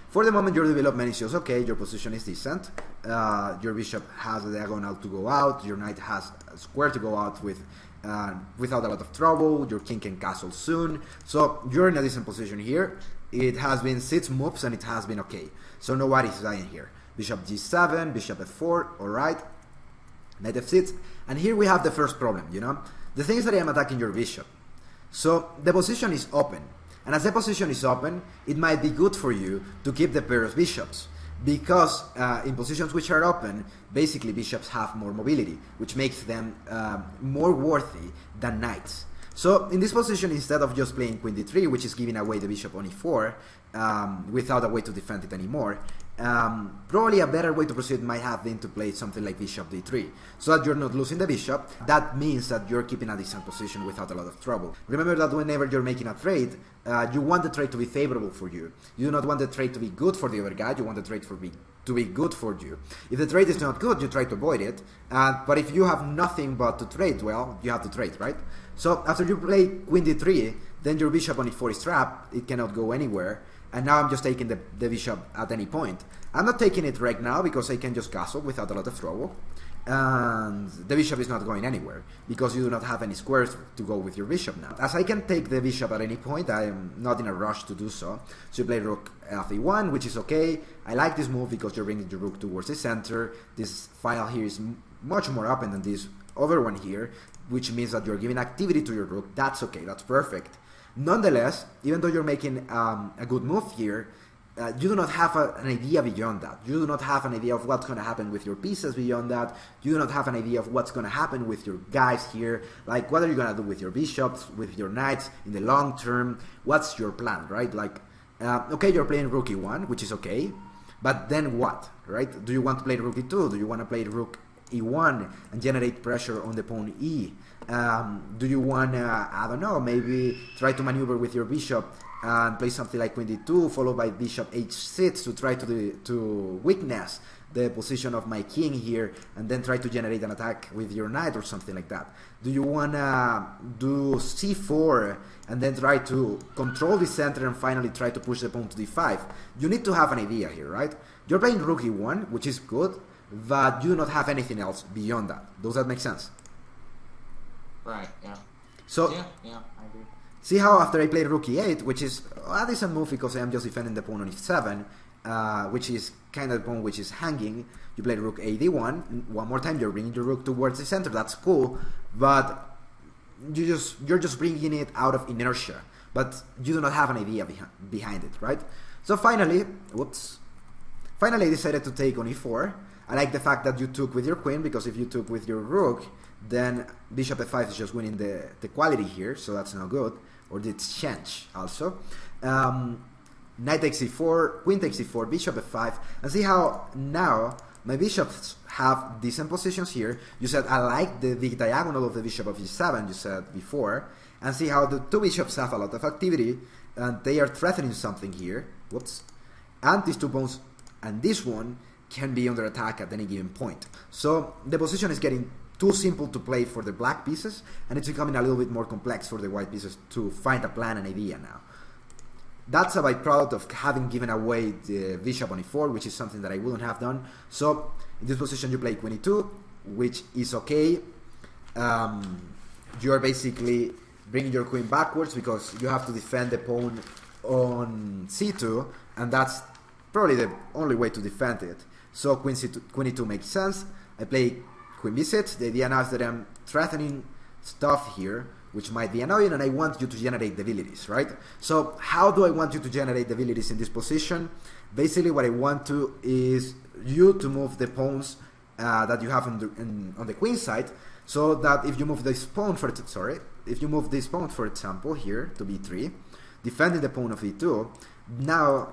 For the moment, your development is just okay, your position is decent, your bishop has a diagonal to go out, your knight has a square to go out with without a lot of trouble, your king can castle soon, so you're in a decent position here. It has been 6 moves and it has been okay, so nobody's dying here. Bishop g7, bishop f4, alright, knight f6, and here we have the first problem, you know? The thing is that I am attacking your bishop, so the position is open. And as the position is open, it might be good for you to keep the pair of bishops, because in positions which are open, basically bishops have more mobility, which makes them more worthy than knights. So in this position, instead of just playing queen d3, which is giving away the bishop on e4, without a way to defend it anymore, probably a better way to proceed might have been to play something like bishop d3, so that you're not losing the bishop. That means that you're keeping a decent position without a lot of trouble. Remember that whenever you're making a trade, you want the trade to be favorable for you. You do not want the trade to be good for the other guy, you want the trade to be good for you. If the trade is not good, you try to avoid it, but if you have nothing but to trade, well, you have to trade, right? So after you play queen d3, then your bishop on e4 is trapped, it cannot go anywhere, and now I'm just taking the bishop at any point. I'm not taking it right now because I can just castle without a lot of trouble, and the bishop is not going anywhere because you do not have any squares to go with your bishop now. As I can take the bishop at any point, I am not in a rush to do so. So you play rook f1, which is okay. I like this move because you're bringing your rook towards the center. This file here is much more open than this other one here, which means that you're giving activity to your rook. That's okay, that's perfect. Nonetheless, even though you're making a good move here, you do not have an idea beyond that. You do not have an idea of what's going to happen with your pieces beyond that. You do not have an idea of what's going to happen with your guys here. Like, what are you going to do with your bishops, with your knights in the long term? What's your plan, right? Like, okay, you're playing rook e1, which is okay, but then what, right? Do you want to play rook e2? Do you want to play rook e1 and generate pressure on the pawn e? Do you want to, I don't know, maybe try to maneuver with your bishop and play something like queen d2 followed by bishop h6 to try to weakness the position of my king here, and then try to generate an attack with your knight or something like that? Do you want to do c4 and then try to control the center and finally try to push the pawn to d5? You need to have an idea here, right? You're playing rook e1, which is good, but you do not have anything else beyond that. Does that make sense? Right, yeah. So, yeah, I agree. See how after I played rook e8, which is a decent move because I am just defending the pawn on e7, which is kind of the pawn which is hanging, you play rook a d1, one more time you're bringing your rook towards the center, that's cool, but you're just bringing it out of inertia, but you do not have an idea behind it, right? So finally, I decided to take on e4. I like the fact that you took with your queen, because if you took with your rook, then bishop f5 is just winning the quality here, so that's not good, or the exchange also. Knight takes e4, queen takes e4, bishop f5, and see how now my bishops have decent positions here. You said I like the big diagonal of the bishop of e7, you said before, and see how the two bishops have a lot of activity, and they are threatening something here. And these two pawns and this one can be under attack at any given point. So the position is getting too simple to play for the black pieces, and it's becoming a little bit more complex for the white pieces to find a plan and idea now. That's a byproduct of having given away the bishop on e4, which is something that I wouldn't have done. So in this position you play queen e2, which is okay. You're basically bringing your queen backwards because you have to defend the pawn on c2, and that's probably the only way to defend it. So queen e2 makes sense. I play queen b6. The idea now is that I'm threatening stuff here, which might be annoying, and I want you to generate debilities, right? So how do I want you to generate debilities in this position? Basically what I want to is you to move the pawns that you have on the queen side, so that if you move this pawn for example here to b3, defending the pawn of e2, now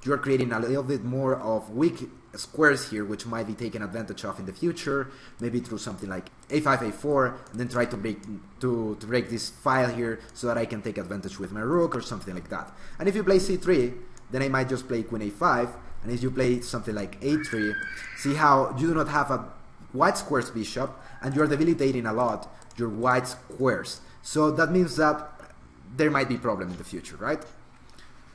you're creating a little bit more of weak squares here, which might be taken advantage of in the future, maybe through something like a5, a4, and then try to break this file here so that I can take advantage with my rook or something like that. And if you play c3, then I might just play queen a5, and if you play something like a3, see how you do not have a white squares bishop, and you're debilitating a lot your white squares. So that means that there might be problem in the future, right?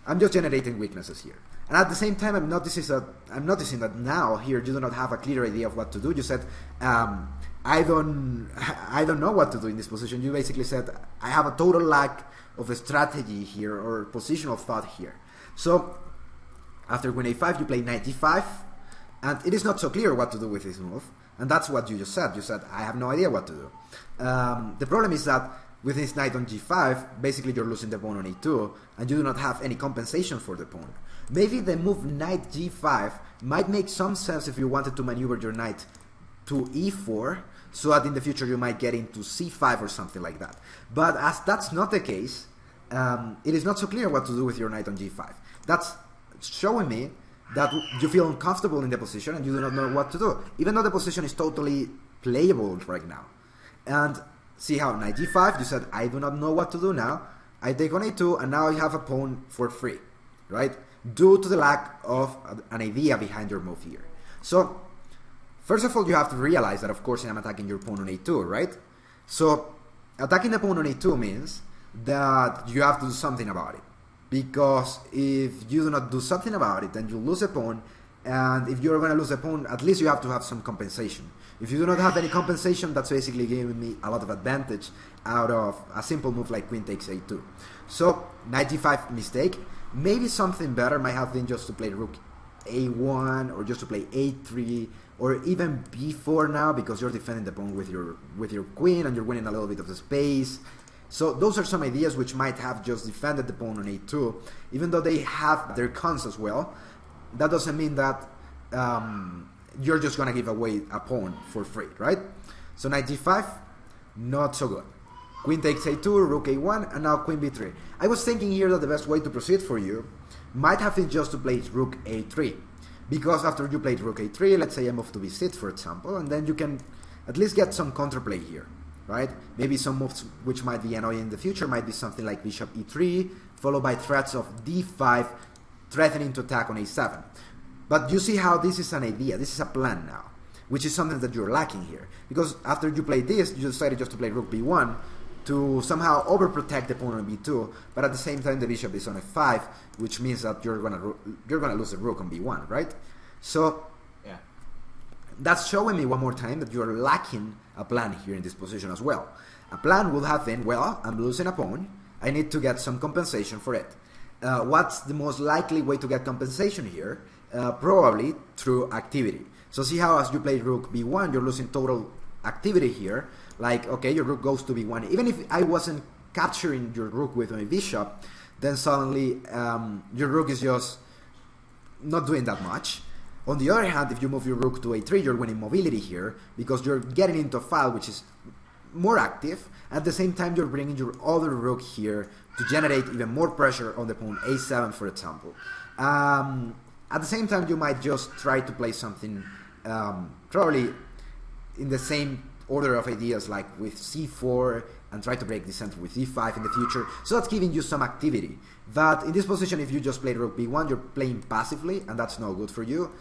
I'm just generating weaknesses here. And at the same time, I'm noticing that now here you do not have a clear idea of what to do. You said, I don't know what to do in this position. You basically said, I have a total lack of a strategy here or positional thought here. So after queen a5, you play knight d5, and it is not so clear what to do with this move. And that's what you just said. You said, I have no idea what to do. The problem is that with this knight on g5, basically you're losing the pawn on a2, and you do not have any compensation for the pawn. Maybe the move knight g5 might make some sense if you wanted to maneuver your knight to e4, so that in the future you might get into c5 or something like that. But as that's not the case, it is not so clear what to do with your knight on g5. That's showing me that you feel uncomfortable in the position and you do not know what to do, even though the position is totally playable right now. And see how knight g5, you said, I do not know what to do now. I take on a2, and now I have a pawn for free, right? Due to the lack of an idea behind your move here. So, first of all, you have to realize that, of course, I'm attacking your pawn on a2, right? So, attacking the pawn on a2 means that you have to do something about it. Because if you do not do something about it, then you lose a pawn, and if you're going to lose a pawn, at least you have to have some compensation. If you do not have any compensation, that's basically giving me a lot of advantage out of a simple move like queen takes a2. So, knight d5 mistake. Maybe something better might have been just to play rook a1, or just to play a3, or even b4 now, because you're defending the pawn with your queen, and you're winning a little bit of the space. So those are some ideas which might have just defended the pawn on a2, even though they have their cons as well. That doesn't mean that you're just going to give away a pawn for free, right? So knight g5, not so good. Queen takes a2, rook a1, and now queen b3. I was thinking here that the best way to proceed for you might have been just to play rook a3. Because after you played rook a3, let's say I move to b6, for example, and then you can at least get some counterplay here, right? Maybe some moves which might be annoying in the future might be something like bishop e3, followed by threats of d5, threatening to attack on a7. But you see how this is an idea, this is a plan now, which is something that you're lacking here. Because after you played this, you decided just to play rook b1 to somehow overprotect the pawn on b2, but at the same time the bishop is on f5, which means that you're gonna lose the rook on b1, right? So Yeah. that's showing me one more time that you're lacking a plan here in this position as well. A plan would have been, well, I'm losing a pawn, I need to get some compensation for it. What's the most likely way to get compensation here? Probably through activity. So see how as you play rook b1, you're losing total activity here. Like, okay, your rook goes to b1. Even if I wasn't capturing your rook with my bishop, then suddenly your rook is just not doing that much. On the other hand, if you move your rook to a3, you're winning mobility here, because you're getting into a file which is more active. At the same time, you're bringing your other rook here to generate even more pressure on the pawn a7, for example. At the same time, you might just try to play something probably in the same order of ideas, like with c4, and try to break the center with e5 in the future. So that's giving you some activity. But in this position, if you just play rook b1, you're playing passively, and that's no good for you.